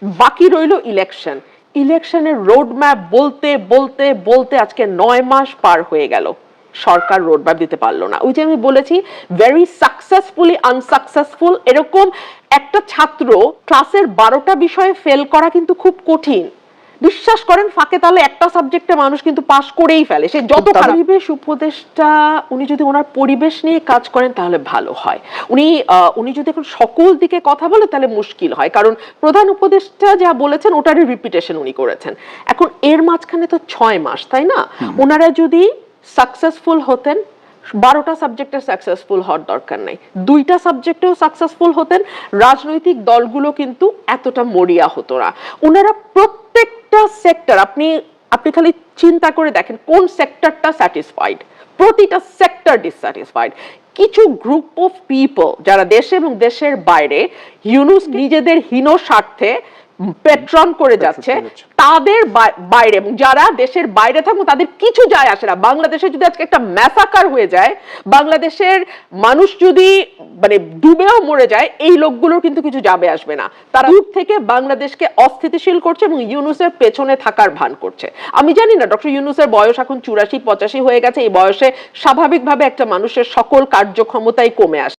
বাকি রইল ইলেকশন। ইলেকশনের রোড ম্যাপ বলতে বলতে বলতে আজকে 9 মাস পার হয়ে গেল, সরকার রোড ম্যাপ দিতে পারলো না। ওই যে আমি বলেছি ভেরি সাকসেসফুলি আনসাকসেসফুল। এরকম একটা ছাত্র ক্লাসের 12টা বিষয়ে ফেল করা কিন্তু খুব কঠিন। বিশ্বাস করেন ফাঁকে তাহলে একটা সাবজেক্টে মানুষ কিন্তু পাশ করেই ফেলে, সে যত পরিবেশ উপদেষ্টা উনি যদি ওনার পরিবেশ নিয়ে কাজ করেন তাহলে ভালো হয়। উনি যদি এখন সকল দিকে কথা বলে তাহলে মুশকিল হয়, কারণ প্রধান উপদেষ্টা যা বলেছেন ওটারই রিপিটেশন উনি করেছেন। এখন এর মাঝখানে তো 6 মাস, তাই না? ওনারা যদি সাকসেসফুল হতেন, 12টা সাবজেক্টে সাকসেসফুল হওয়ার দরকার নাই, 2টা সাবজেক্টেও সাকসেসফুল হতেন, রাজনৈতিক দলগুলো কিন্তু এতটা মরিয়া হতো না। ওনারা প্রত্যেকটা সেক্টর, আপনি খালি চিন্তা করে দেখেন কোন সেক্টরটা স্যাটিসফাইড, প্রতিটা সেক্টর ডিসস্যাটিসফাইড। কিছু গ্রুপ অফ পিপল যারা দেশে এবং দেশের বাইরে ইউনূস নিজেদের হীন স্বার্থে পেট্রন করে যাচ্ছে, তাদের বাইরে এবং যারা দেশের বাইরে থাকবো তাদের কিছু যায় আসে না। বাংলাদেশে যদি আজকে একটা ম্যাসাকার হয়ে যায়, বাংলাদেশের মানুষ যদি মানে ডুবেও মরে যায়, এই লোকগুলোর কিন্তু কিছু যাবে আসবে না। তারা দূর থেকে বাংলাদেশকে অস্থিতিশীল করছে এবং ইউনূসের পেছনে থাকার ভান করছে। আমি জানি না ডক্টর ইউনূসের বয়স এখন 84-85 হয়ে গেছে, এই বয়সে স্বাভাবিকভাবে একটা মানুষের সকল কার্যক্ষমতাই কমে আসে।